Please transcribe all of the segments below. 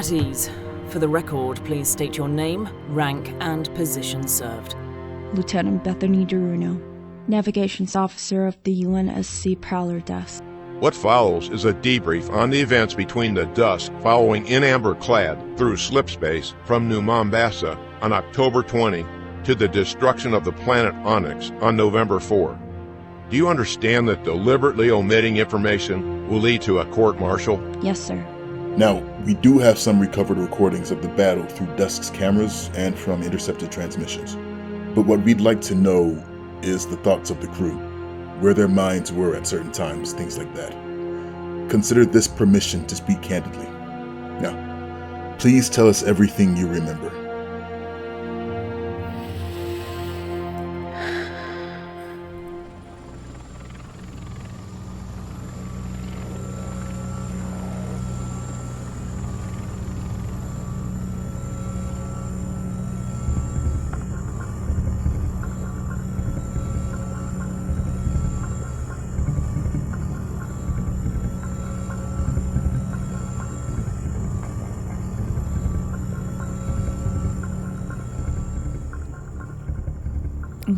At ease. For the record, please state your name, rank, and position served. Lieutenant Bethany DeRuno, Navigations Officer of the UNSC Prowler Desk. What follows is a debrief on the events between the dusk following in amber clad through slipspace from New Mombasa on October 20 to the destruction of the planet Onyx on November 4. Do you understand that deliberately omitting information will lead to a court-martial? Yes, sir. Now, we do have some recovered recordings of the battle through Dusk's cameras and from intercepted transmissions. But what we'd like to know is the thoughts of the crew, where their minds were at certain times, things like that. Consider this permission to speak candidly. Now, please tell us everything you remember.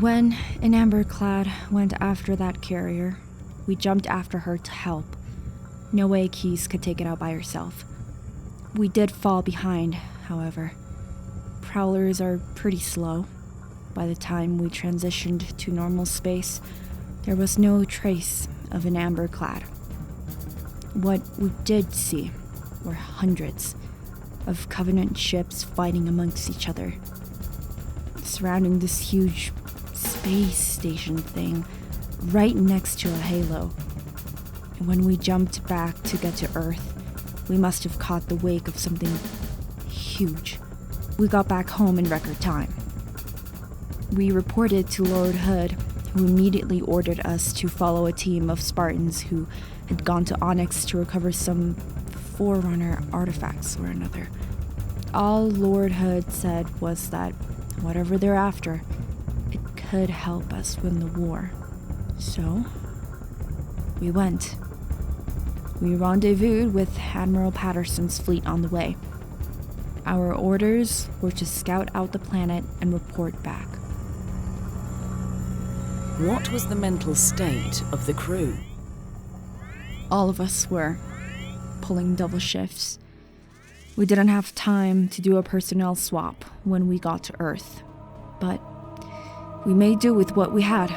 When an amber-clad went after that carrier, we jumped after her to help. No way Keys could take it out by herself. We did fall behind, however. Prowlers are pretty slow. By the time we transitioned to normal space, there was no trace of an amber-clad. What we did see were hundreds of Covenant ships fighting amongst each other, surrounding this huge space station thing right next to a halo. And when we jumped back to get to Earth, we must have caught the wake of something huge. We got back home in record time. We reported to Lord Hood, who immediately ordered us to follow a team of Spartans who had gone to Onyx to recover some Forerunner artifacts or another. All Lord Hood said was that whatever they're after, it could help us win the war. So, we went. We rendezvoused with Admiral Patterson's fleet on the way. Our orders were to scout out the planet and report back. What was the mental state of the crew? All of us were pulling double shifts. We didn't have time to do a personnel swap when we got to Earth, but we made do with what we had.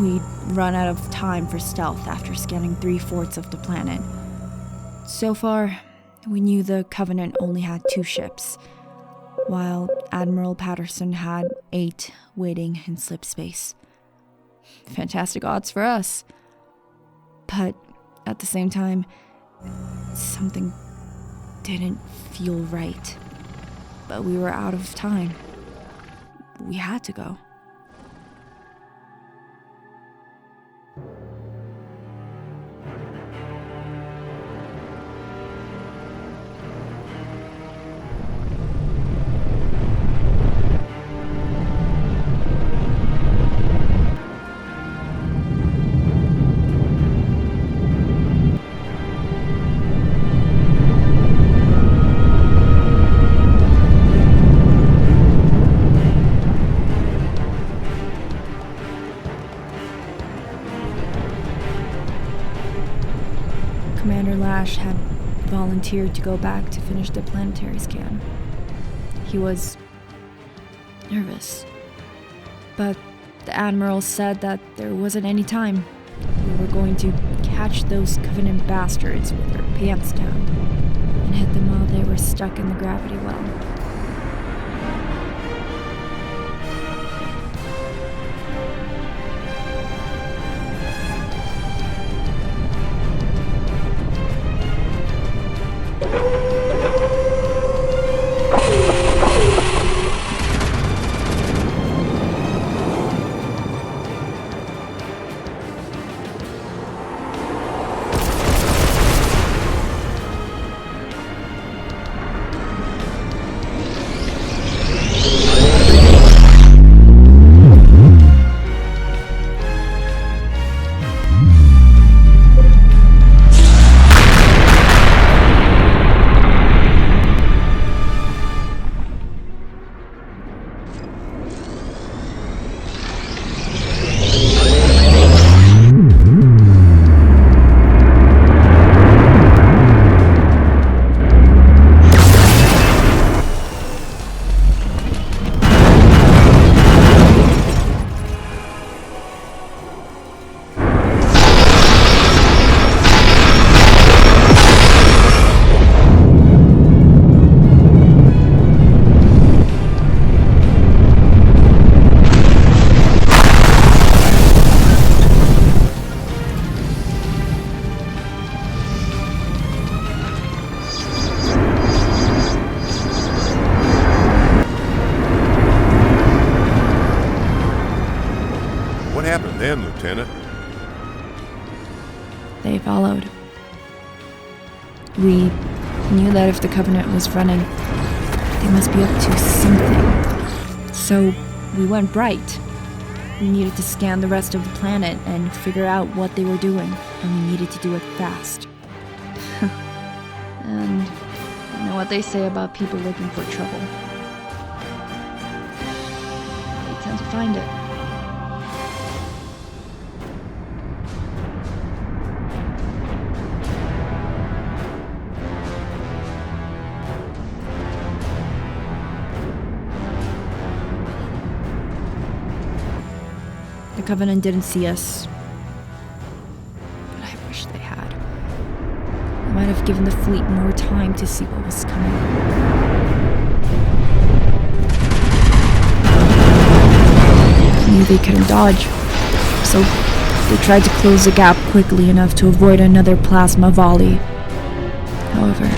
We'd run out of time for stealth after scanning 3/4 of the planet. So far, we knew the Covenant only had 2 ships, while Admiral Patterson had 8 waiting in slipspace. Fantastic odds for us. But at the same time, something didn't feel right. But we were out of time. We had to go. Commander Lash had volunteered to go back to finish the planetary scan. He was nervous, but the Admiral said that there wasn't any time. We were going to catch those Covenant bastards with their pants down and hit them while they were stuck in the gravity well. plan, Lieutenant? They followed. We knew that if the Covenant was running, they must be up to something. So we went right. We needed to scan the rest of the planet and figure out what they were doing, and we needed to do it fast. And you know what they say about people looking for trouble. They tend to find it. The Covenant didn't see us, but I wish they had. They might have given the fleet more time to see what was coming. They knew they couldn't dodge, so they tried to close the gap quickly enough to avoid another plasma volley. However,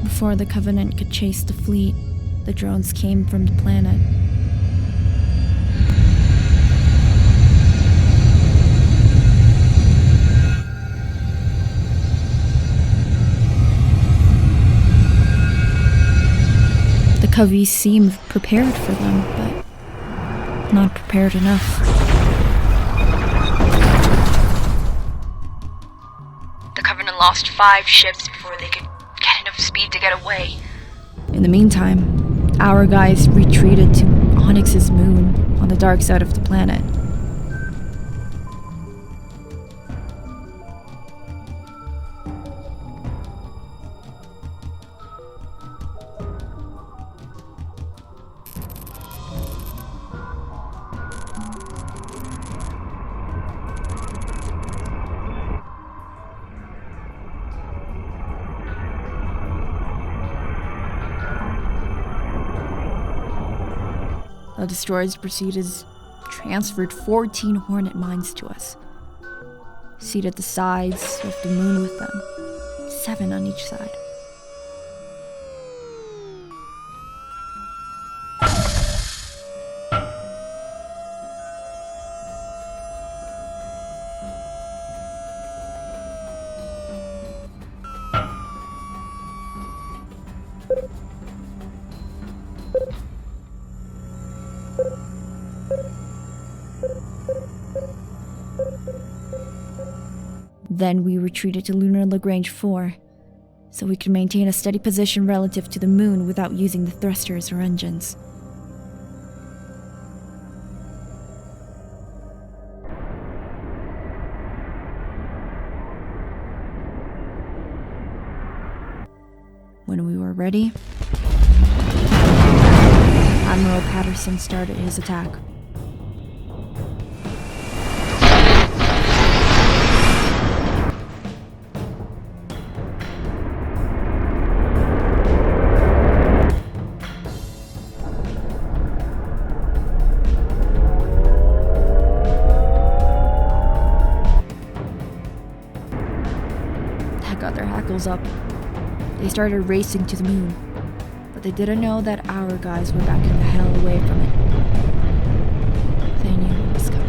before the Covenant could chase the fleet, the drones came from the planet. The Coveys seemed prepared for them, but not prepared enough. The Covenant lost 5 ships before they could get enough speed to get away. In the meantime, our guys retreated to Onyx's moon on the dark side of the planet. The destroyers proceeded transferred 14 Hornet mines to us, seated the sides of the moon with them, 7 on each side. Then we retreated to Lunar Lagrange 4, so we could maintain a steady position relative to the moon without using the thrusters or engines. When we were ready, Admiral Patterson started his attack. That got their hackles up. They started racing to the moon, but they didn't know that our guys were backing the hell away from it. They knew it was coming.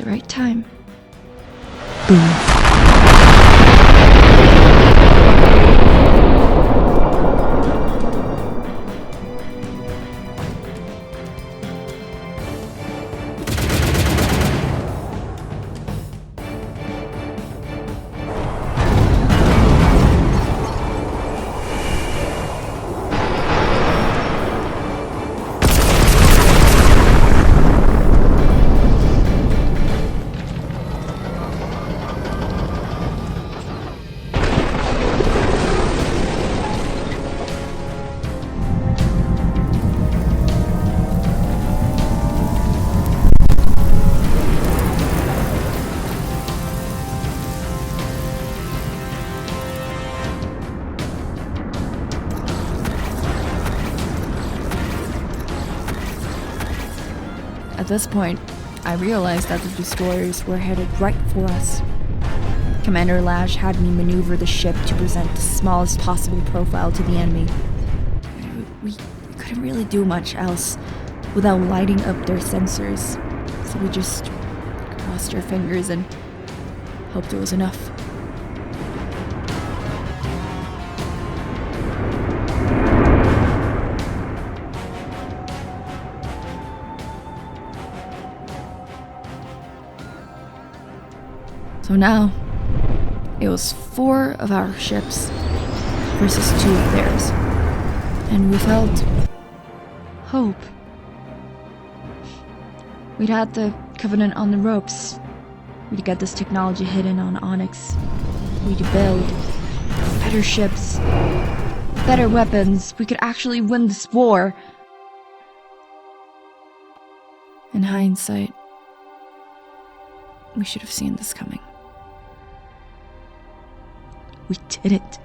right time. At this point, I realized that the destroyers were headed right for us. Commander Lash had me maneuver the ship to present the smallest possible profile to the enemy. We couldn't really do much else without lighting up their sensors, so we just crossed our fingers and hoped it was enough. So now, it was 4 of our ships versus 2 of theirs. And we felt hope. We'd had the Covenant on the ropes. We'd get this technology hidden on Onyx. We'd build better ships, better weapons. We could actually win this war. In hindsight, we should have seen this coming. We did it.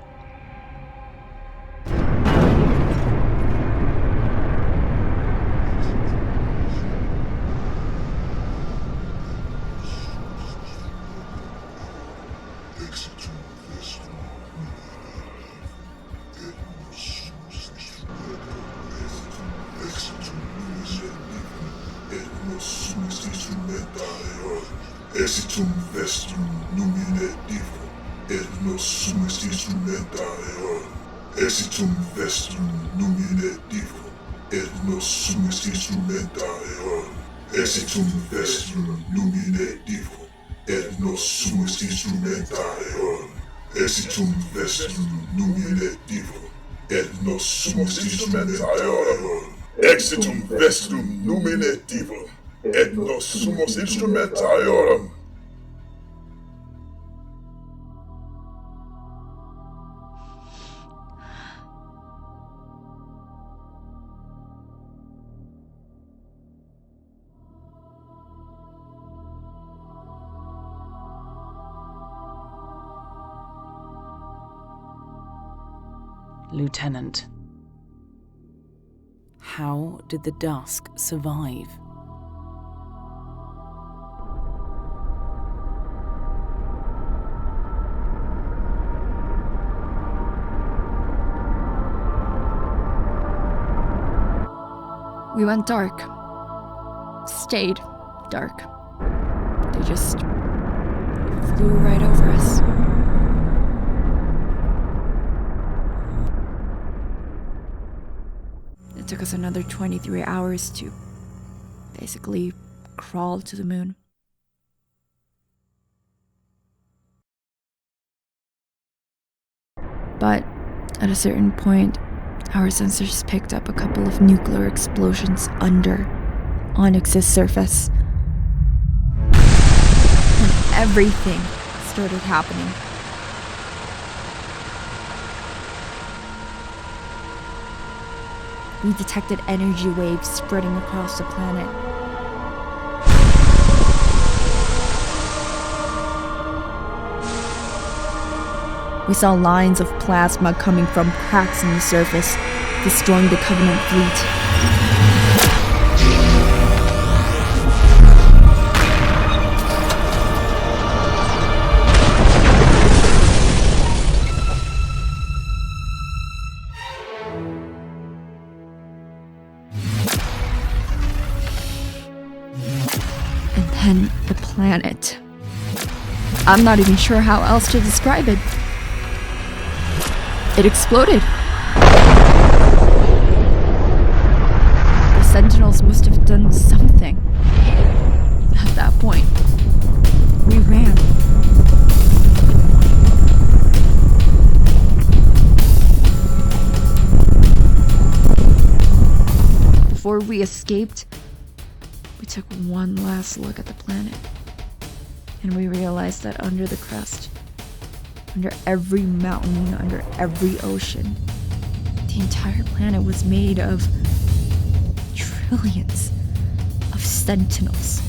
Exitum vestrum numine divum, et nos sumus instrumentae. Exitum vestrum numine divum, et nos sumus instrumentae. Exitum vestrum numine divum, et nos sumus instrumentae. Exitum vestrum numine divum, et nos sumus instrumentae. Exitum vestrum numine divum, et nos sumus instrumentae. Lieutenant, how did the Dusk survive? We went dark. Stayed dark. They just flew right over us. It took us another 23 hours to basically crawl to the moon. But at a certain point, our sensors picked up a couple of nuclear explosions under Onyx's surface. And everything started happening. We detected energy waves spreading across the planet. We saw lines of plasma coming from cracks in the surface, destroying the Covenant fleet. And then The planet. I'm not even sure how else to describe it. It exploded. The Sentinels must have done something. At that point, we ran. Before we escaped, we took one last look at the planet. And we realized that under the crust, under every mountain, under every ocean, the entire planet was made of trillions of sentinels.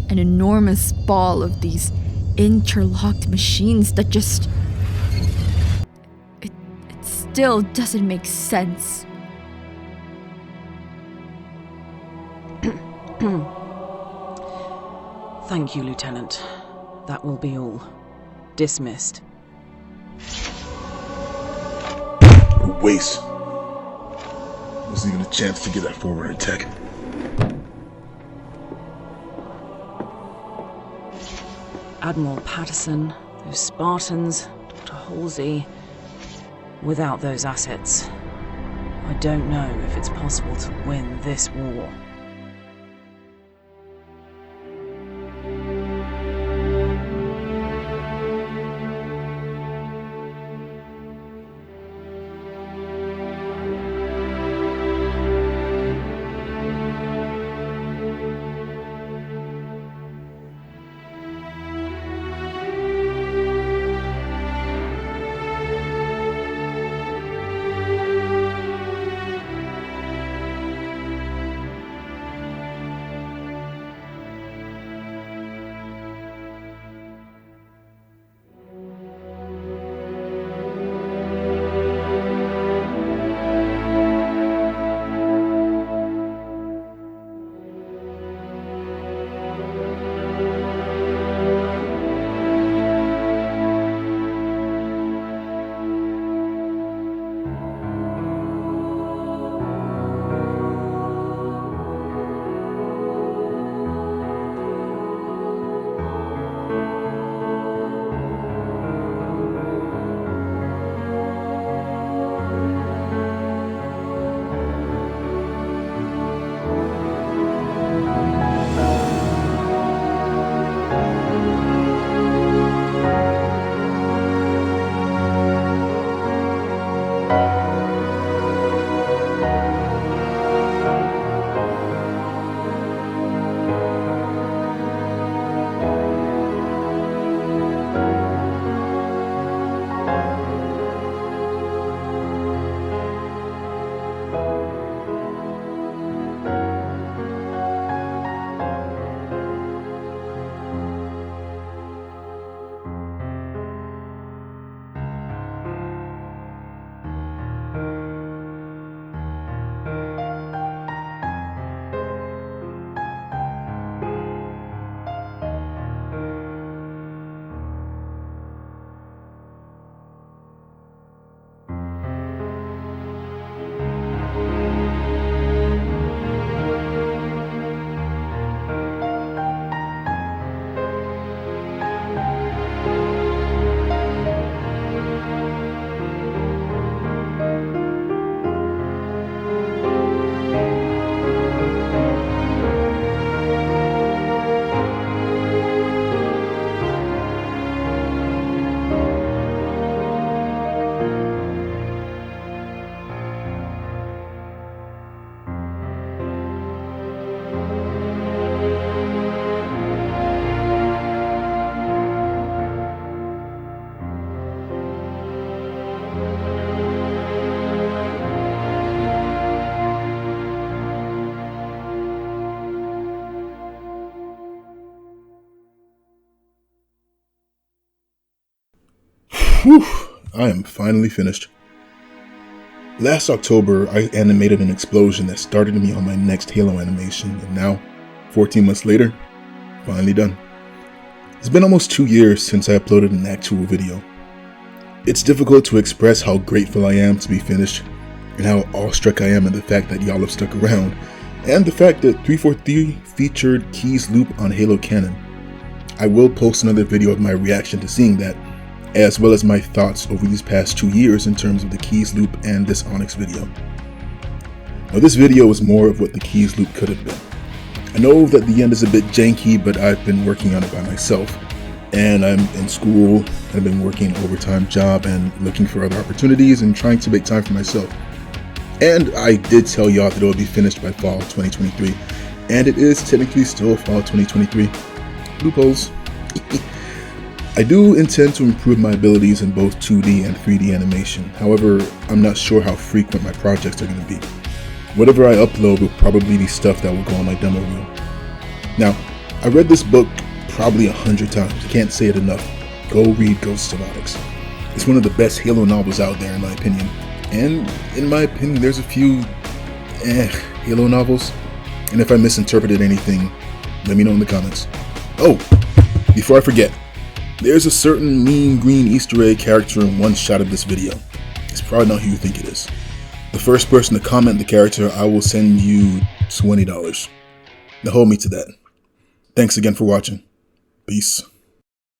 An enormous ball of these interlocked machines that just... It still doesn't make sense. Thank you, Lieutenant. That will be all. Dismissed. A waste. Wasn't even a chance to get that forward attack. Admiral Patterson, those Spartans, Dr. Halsey. Without those assets, I don't know if it's possible to win this war. Whew, I am finally finished. Last October, I animated an explosion that started me on my next Halo animation, and now, 14 months later, finally done. It's been almost 2 years since I uploaded an actual video. It's difficult to express how grateful I am to be finished, and how awestruck I am at the fact that y'all have stuck around and the fact that 343 featured Key's loop on Halo canon. I will post another video of my reaction to seeing that, as well as my thoughts over these past 2 years in terms of the Keys loop and this Onyx video. Now this video is more of what the Keys loop could have been. I know that the end is a bit janky, but I've been working on it by myself, and I'm in school, and I've been working an overtime job and looking for other opportunities and trying to make time for myself. And I did tell y'all that it will be finished by fall 2023, and it is technically still fall 2023. Loopholes. I do intend to improve my abilities in both 2D and 3D animation. However, I'm not sure how frequent my projects are going to be. Whatever I upload will probably be stuff that will go on my demo reel. Now, I read this book probably 100 times. I can't say it enough. Go read Ghosts of Onyx. It's one of the best Halo novels out there in my opinion. And in my opinion, there's a few Halo novels. And if I misinterpreted anything, let me know in the comments. Oh, before I forget, there's a certain mean green Easter egg character in one shot of this video. It's probably not who you think it is. The first person to comment the character, I will send you $20. Now hold me to that. Thanks again for watching. Peace.